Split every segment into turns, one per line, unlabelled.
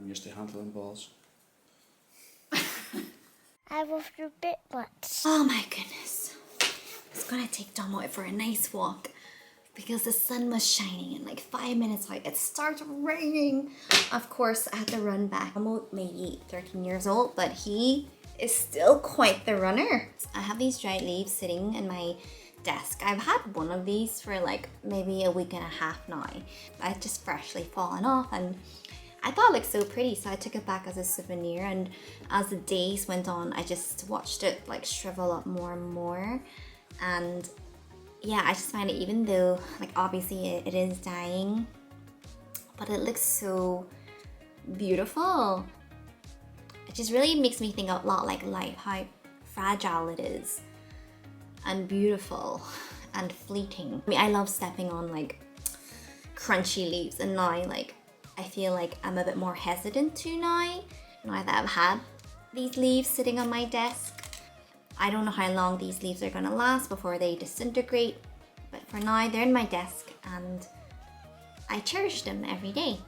I'm used to handling balls.
I love your bit much.
Oh my goodness. I was gonna take Dom out for a nice walk because the sun was shining and like 5 minutes out it starts raining. Of course, I had to run back. I'm maybe 13 years old, but he is still quite the runner. I have these dried leaves sitting in my desk. I've had one of these for like maybe a week and a half now. I've just freshly fallen off and I thought it looked so pretty, so I took it back as a souvenir, and as the days went on, I just watched it like shrivel up more and more. And yeah, I just find it, even though like obviously it is dying, but it looks so beautiful. It just really makes me think a lot like life, how fragile it is and beautiful and fleeting. I mean, I love stepping on like crunchy leaves, and now like I feel like I'm a bit more hesitant to now that I've had these leaves sitting on my desk. I don't know how long these leaves are gonna last before they disintegrate, but for now they're in my desk and I cherish them every day.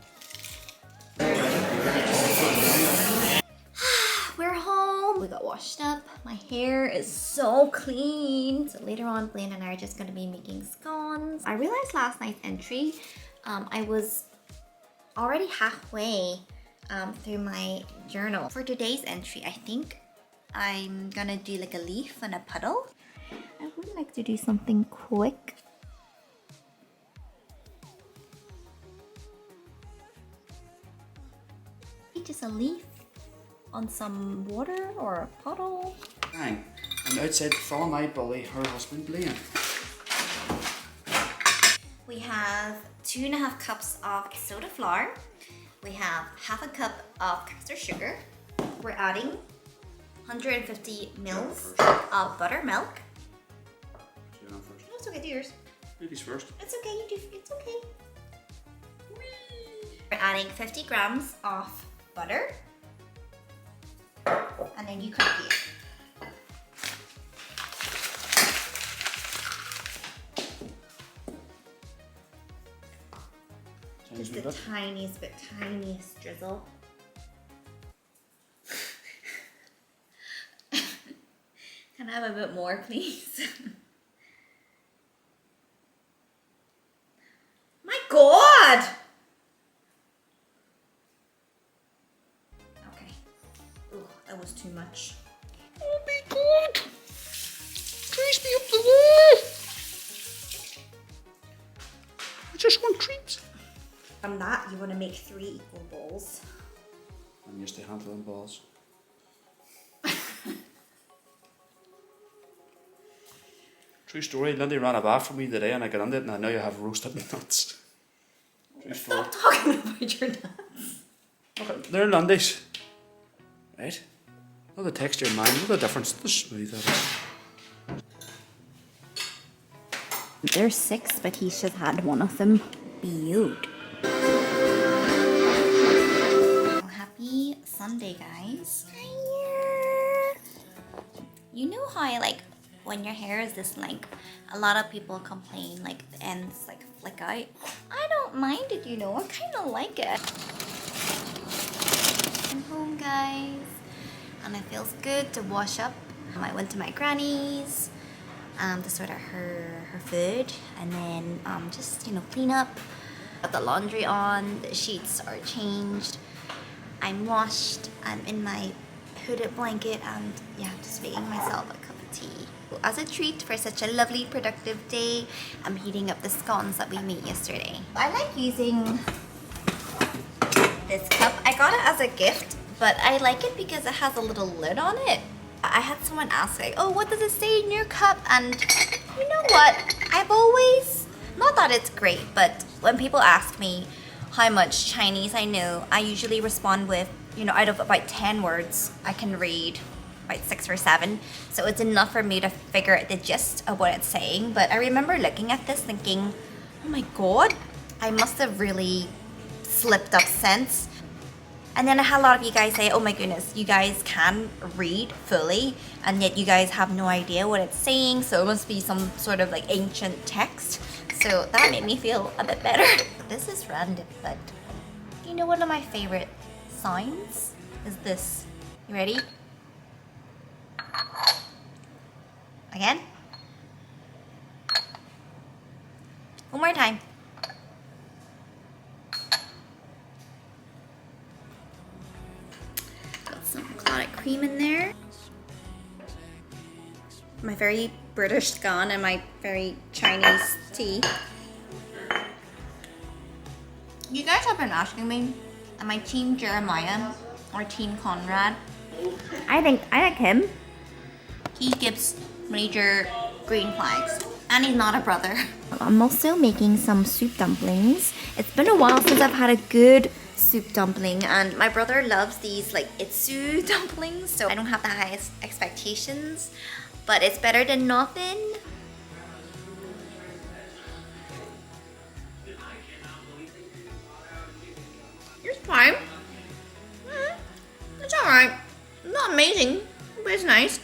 We're home. We got washed up. My hair is so clean. So later on, Blaine and I are just gonna be making scones. I realized last night's entry, I was already halfway through my journal. For today's entry, I think I'm gonna do like a leaf and a puddle. I would like to do something quick. Just a leaf on some water or a puddle.
Bang. And outside follow my bully, her husband Blaine.
We have 2.5 cups of soda flour. We have half a cup of caster sugar. We're adding 150 mils of buttermilk.
Do you first?
No, it's okay, do yours.
Ladies first.
It's okay, you do, it's okay. We're adding 50 grams of butter. And then you copy it. Just the tiniest drizzle. Can I have a bit more, please? My God! Okay. Ugh, that was too much.
Oh my God! Trace me up the wall! I just want treats.
From that, you want to make 3 equal bowls.
I'm used to handling balls. True story, Lindy ran a bath for me today and I got into it and I know you have roasted nuts. True story.
Stop talking about your nuts.
Okay, they're Lindy's. Right? Not the texture, mine, not the difference, the smooth of it.
There's 6, but he's just had one of them. Beaut. Well, happy Sunday, guys. Hiya. You know how when your hair is this length, a lot of people complain like the ends like flick out. I don't mind it, you know. I kind of like it. I'm home, guys, and it feels good to wash up. I went to my granny's to sort out her food, and then just clean up. Got the laundry on, the sheets are changed, I'm washed, I'm in my hooded blanket, and yeah, just making myself a cup of tea. As a treat for such a lovely productive day, I'm heating up the scones that we made yesterday. I like using this cup. I got it as a gift, but I like it because it has a little lid on it. I had someone ask like, oh, what does it say in your cup? And you know what? I've always, not that it's great, but when people ask me how much Chinese I know, I usually respond with, out of about 10 words, I can read about 6 or 7. So it's enough for me to figure out the gist of what it's saying. But I remember looking at this thinking, oh my God, I must have really slipped up since. And then I had a lot of you guys say, oh my goodness, you guys can read fully, and yet you guys have no idea what it's saying, so it must be some sort of ancient text. So that made me feel a bit better. This is random, but one of my favorite sounds is this. You ready? Again. One more time. Got some clotted cream in there. My very British scone and my very Chinese tea. You guys have been asking me, am I Team Jeremiah or Team Conrad? I like him. He gives major green flags. And he's not a brother. I'm also making some soup dumplings. It's been a while since I've had a good soup dumpling, and my brother loves these like itsu dumplings, so I don't have the highest expectations, but it's better than nothing. It's fine. It's alright. Not amazing, but it's nice.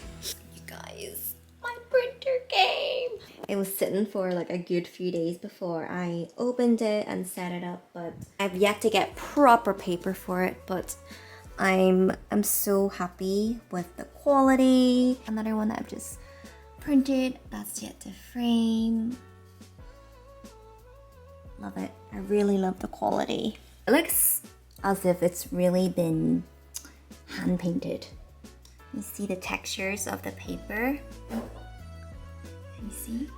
You guys, my printer came. It was sitting for like a good few days before I opened it and set it up, but I've yet to get proper paper for it, but I'm so happy with the quality. Another one that I've just printed, that's yet to frame. Love it. I really love the quality. It looks as if it's really been hand painted. You see the textures of the paper. You see?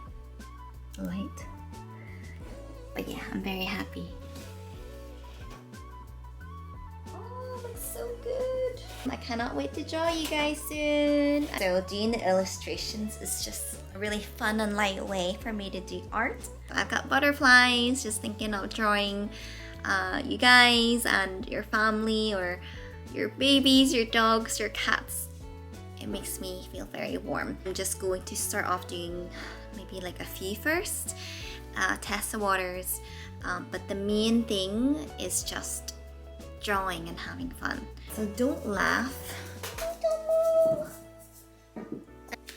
Light. But yeah, I'm very happy. Oh, it looks so good. I cannot wait to draw you guys soon. So doing the illustrations is just a really fun and light way for me to do art. I've got butterflies, just thinking of drawing you guys and your family or your babies, your dogs, your cats. It makes me feel very warm. I'm just going to start off doing maybe like a few first, test the waters, but the main thing is just drawing and having fun. So don't laugh.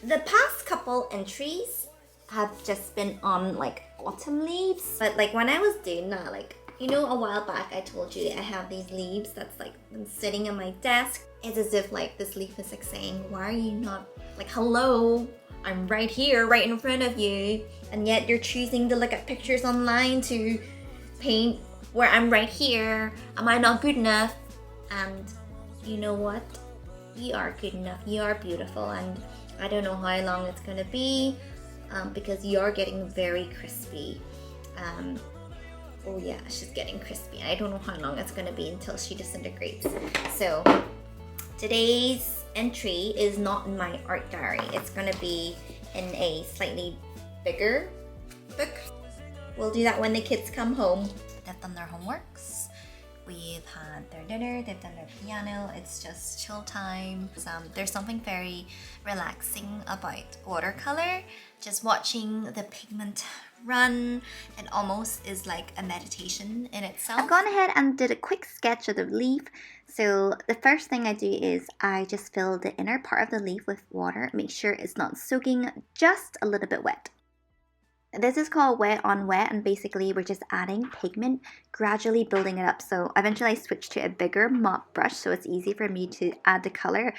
The past couple entries have just been on like autumn leaves, but like when I was doing that, like, you know, a while back I told you that I have these leaves that's like been sitting on my desk. It's as if like this leaf is like saying, why are you not like, hello, I'm right here, right in front of you, and yet you're choosing to look at pictures online to paint where I'm right here. Am I not good enough? And you know what? You are good enough. You are beautiful, and I don't know how long it's gonna be because you are getting very crispy. Oh yeah, she's getting crispy. I don't know how long it's gonna be until she disintegrates. So today's entry is not in my art diary. It's gonna be in a slightly bigger book. We'll do that when the kids come home. They've done their homeworks. We've had their dinner, they've done their piano. It's just chill time. There's something very relaxing about watercolor. Just watching the pigment run, it almost is like a meditation in itself. I've gone ahead and did a quick sketch of the leaf. So the first thing I do is I just fill the inner part of the leaf with water, make sure it's not soaking, just a little bit wet. This is called wet on wet, and basically we're just adding pigment, gradually building it up. So eventually I switched to a bigger mop brush so it's easy for me to add the color.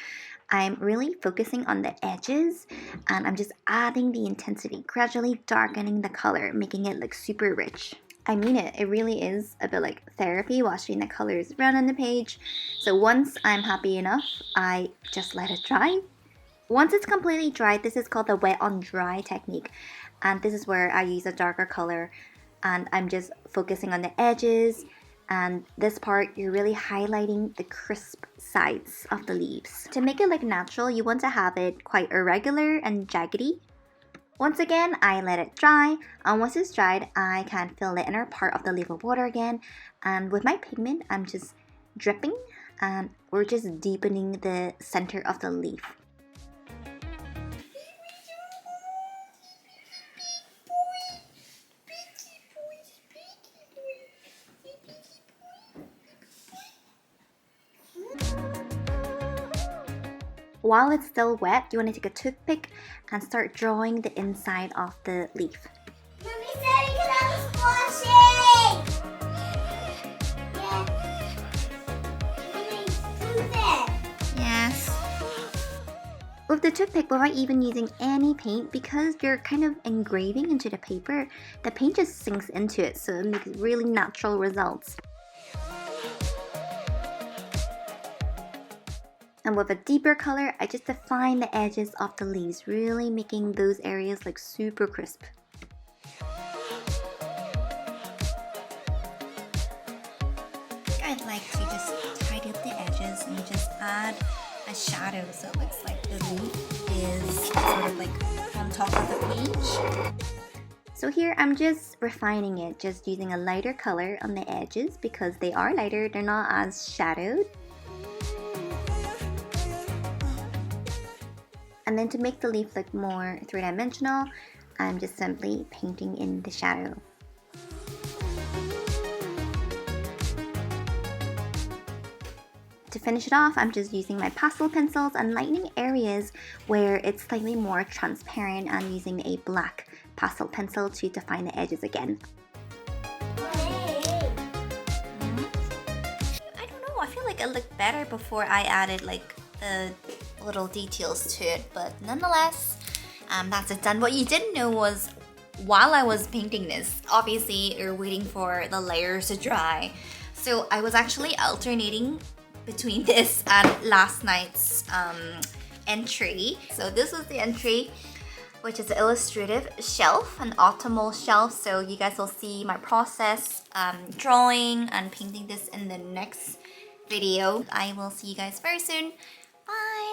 I'm really focusing on the edges and I'm just adding the intensity, gradually darkening the color, making it look super rich. I mean it really is a bit like therapy watching the colors run on the page. So once I'm happy enough, I just let it dry. Once it's completely dried, this is called the wet on dry technique. And this is where I use a darker color and I'm just focusing on the edges, and this part you're really highlighting the crisp sides of the leaves. To make it look natural, you want to have it quite irregular and jaggedy. Once again, I let it dry, and once it's dried, I can fill the inner part of the leaf with water again, and with my pigment, I'm just dripping and we're just deepening the center of the leaf. While it's still wet, you want to take a toothpick and start drawing the inside of the leaf.
Mommy said I could have washing! Yeah.
With the toothpick, without even using any paint, because you're kind of engraving into the paper, the paint just sinks into it, so it makes really natural results. And with a deeper color, I just define the edges of the leaves, really making those areas like super crisp. I'd like to just tidy up the edges and just add a shadow so it looks like the leaf is sort of like on top of the page. So here I'm just refining it, just using a lighter color on the edges because they are lighter, they're not as shadowed. And then to make the leaf look more three-dimensional, I'm just simply painting in the shadow. To finish it off, I'm just using my pastel pencils and lightening areas where it's slightly more transparent and using a black pastel pencil to define the edges again. I don't know, I feel like it looked better before I added like the little details to it, but nonetheless, that's it done. What you didn't know was while I was painting this, obviously you're waiting for the layers to dry. So I was actually alternating between this and last night's entry. So this was the entry, which is an illustrative shelf, an autumnal shelf. So you guys will see my process drawing and painting this in the next video. I will see you guys very soon. Bye!